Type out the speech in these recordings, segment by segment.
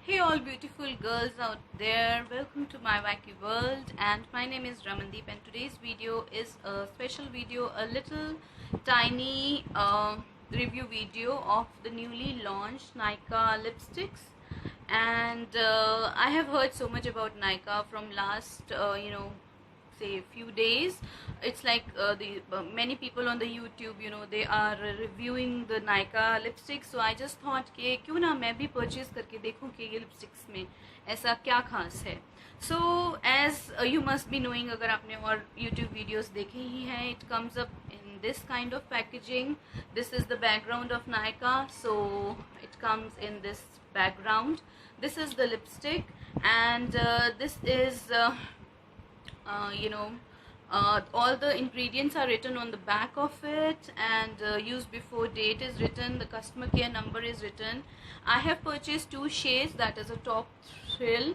Hey all beautiful girls out there, welcome to my wacky world, and my name is Ramandeep, and today's video is a special video, a little tiny review video of the newly launched Nykaa lipsticks. And I have heard so much about Nykaa from last say few days. It's like the many people on the YouTube, they are reviewing the Nykaa lipstick. So I just thought कि क्यों ना मैं भी purchase करके देखूं कि ये lipsticks में ऐसा क्या खास है. So as you must be knowing, अगर आपने और YouTube videos देखे ही हैं, it comes up in this kind of packaging. This is the background of Nykaa, so it comes in this background. This is the lipstick, and this is all the ingredients are written on the back of it, and use before date is written, the customer care number is written. I have purchased two shades, that is a top thrill,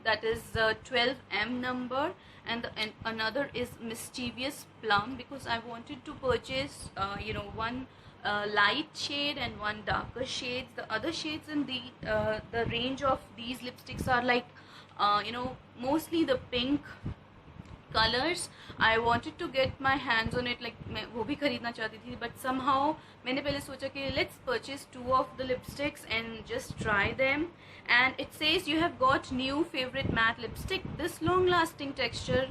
that is 12M number, and another is mischievous plum, because I wanted to purchase one light shade and one darker shades. The other shades in the range of these lipsticks are like mostly the pink colors. I wanted to get my hands on it, like मैं वो भी खरीदना चाहती थी, but somehow मैंने पहले सोचा कि let's purchase two of the lipsticks and just try them. And it says you have got new favorite matte lipstick. This long lasting texture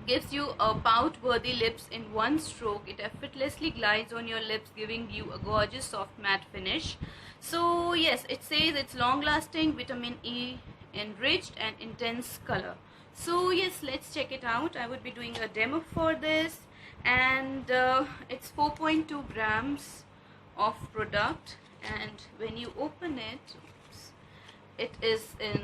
gives you a pout-worthy lips in one stroke. It effortlessly glides on your lips, giving you a gorgeous soft matte finish. So yes, it says it's long-lasting, vitamin E enriched, and intense color. So yes, let's check it out. I would be doing a demo for this, and it's 4.2 grams of product. And when you open it, it is in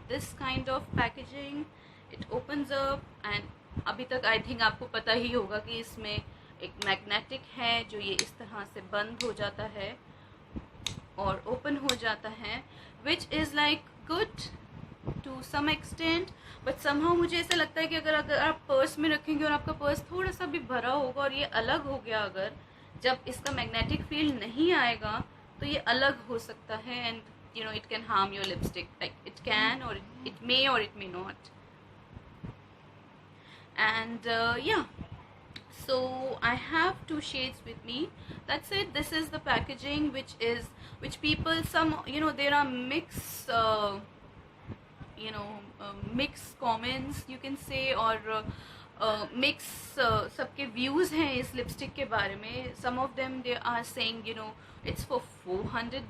this kind of packaging. It opens up, and अभी तक I think आपको पता ही होगा कि इसमें एक magnetic है जो ये इस तरह से बंद हो जाता है और ओपन हो जाता है, which is like good to some extent. But somehow मुझे ऐसा लगता है कि अगर आप पर्स में रखेंगे और आपका पर्स थोड़ा सा भी भरा होगा और ये अलग हो गया, अगर जब इसका मैग्नेटिक फील्ड नहीं आएगा तो ये अलग हो सकता है, and it can harm your lipstick. Like it can, और इट मे, और it may not. And yeah, so I have two shades with me. That's it. This is the packaging, which people, some there are mixed mixed comments, you can say, or mix सबके views हैं इस lipstick के बारे में. Some of them, they are saying it's for $400.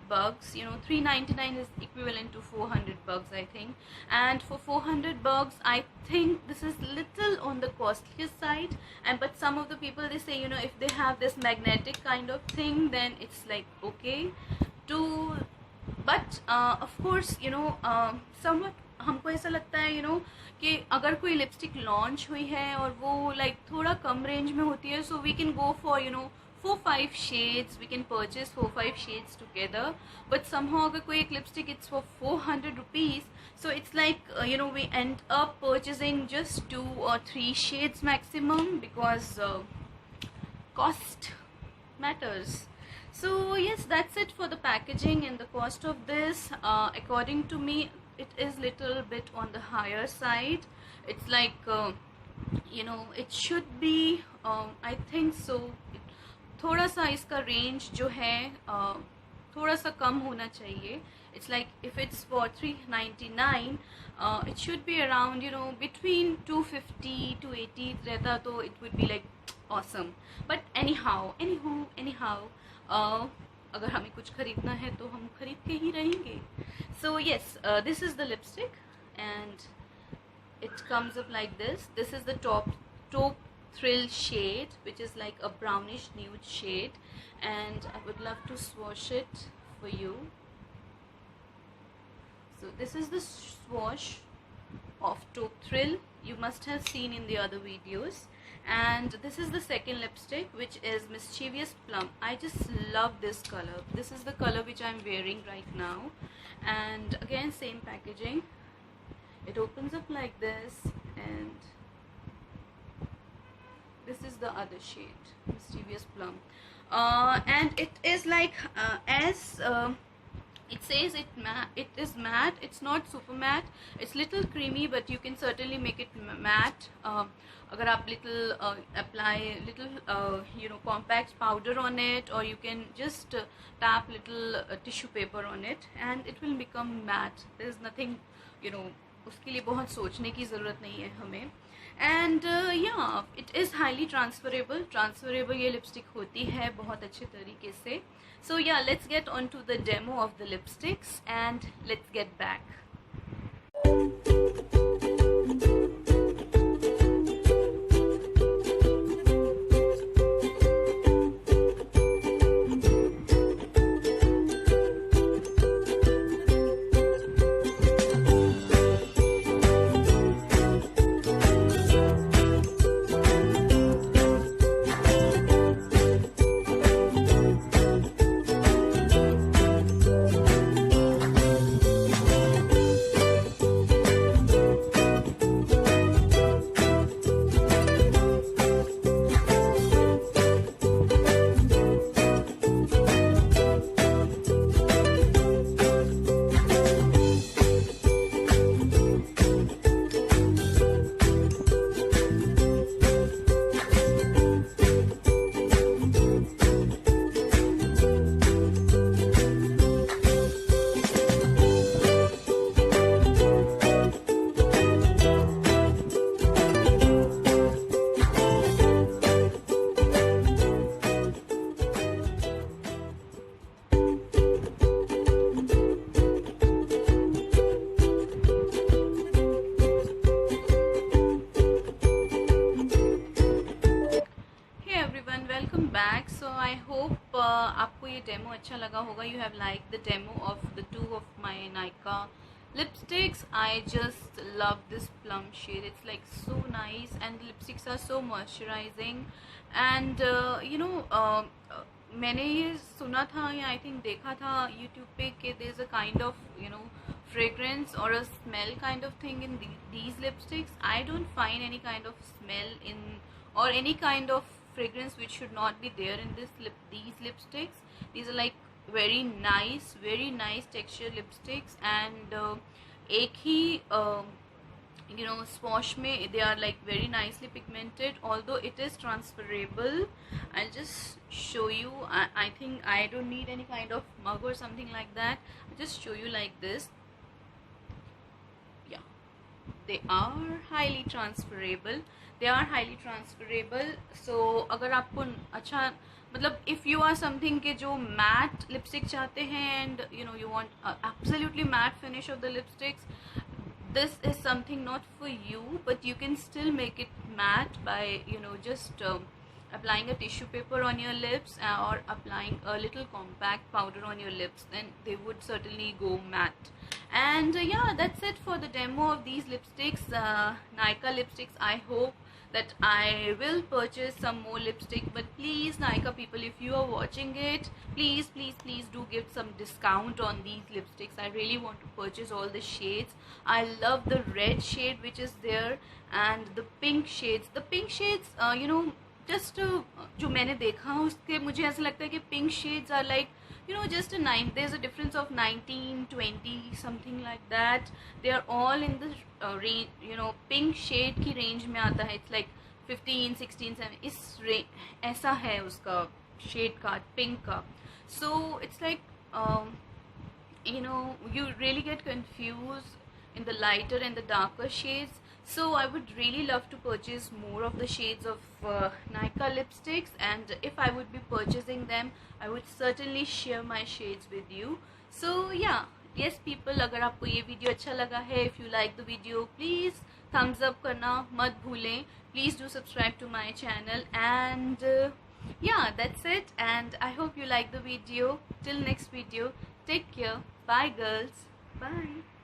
399 is equivalent to $400, I think. And for $400, I think this is little on the costlier side. And but some of the people, they say if they have this magnetic kind of thing, then it's like okay to. But of course somewhat हमको ऐसा लगता है कि अगर कोई lipstick launch हुई है और वो लाइक थोड़ा कम रेंज में होती है, so we can go for 4-5 shades. We can purchase 4-5 shades together. But somehow अगर कोई एक lipstick it's for 400 rupees, so it's like we end up purchasing just 2 or 3 shades maximum, because cost matters. So yes, that's it for the packaging and the cost of this. According to me, it is little bit on the higher side. It's like it should be I think so, थोड़ा सा इसका range जो है थोड़ा सा कम होना चाहिए. It's like if it's for 399, it should be around between 250 to 80 रहता तो it would be like awesome. But anyhow अगर हमें कुछ खरीदना है तो हम खरीद के ही रहेंगे. So yes, this is the lipstick, and it comes up like this. This is the top thrill shade, which is like a brownish nude shade, and I would love to swatch it for you. So this is the swatch of Top Thrill. You must have seen in the other videos. And this is the second lipstick, which is Mischievous Plum. I just love this color. This is the color which I'm wearing right now, and again same packaging. It opens up like this, and this is the other shade, Mischievous Plum. And it is like as it says it is matte. It's not super matte, it's little creamy, but you can certainly make it matte agar aap little apply little compact powder on it, or you can just tap little tissue paper on it and it will become matte. There is nothing उसके लिए बहुत सोचने की ज़रूरत नहीं है हमें. And yeah it is highly transferable ये लिपस्टिक होती है बहुत अच्छे तरीके से. So yeah let's get on to the demo of the lipsticks and let's get back. Welcome back. So I hope आपको ये डेमो अच्छा लगा होगा. You have like the demo of the two of my Nykaa lipsticks. I just love this plum shade. It's like so nice and the lipsticks are so moisturizing. And मैंने ये सुना था या आई थिंक देखा था यूट्यूब पे कि there is a kind of fragrance or a smell kind of thing in these lipsticks. I don't find any kind of smell in or any kind of fragrance which should not be there in these lipsticks. These are like very nice texture lipsticks, and एक ही swatch में they are like very nicely pigmented, although it is transferable. I'll just show you. I think I don't need any kind of mug or something like that. I'll just show you like this. Yeah, they are highly transferable. So अगर आपको अच्छा मतलब if you are something के जो matte lipstick चाहते हैं and you want absolutely matte finish of the lipsticks, this is something not for you, but you can still make it matte by just applying a tissue paper on your lips or applying a little compact powder on your lips, then they would certainly go matte. And yeah, that's it for the demo of these lipsticks, Nykaa lipsticks. I hope that I will purchase some more lipstick, but please Nykaa people, if you are watching it, please do give some discount on these lipsticks. I really want to purchase all the shades. I love the red shade which is there and the pink shades. just जो मैंने देखा उसके मुझे ऐसा लगता है कि pink shades are like just a 9, there's a difference of 19, 20, something like that. They are all in the range, pink shade की range में आता है. It's like 15, 16, 7, इस ऐसा है उसका shade का pink का. So it's like you really get confused in the lighter and the darker shades. So I would really love to purchase more of the shades of Nykaa lipsticks, and if I would be purchasing them, I would certainly share my shades with you. So yeah, yes people, अगर आपको ये video अच्छा लगा है, if you like the video, please thumbs up करना मत भूलें. Please do subscribe to my channel, and yeah, that's it. And I hope you like the video. Till next video, take care. Bye girls. Bye.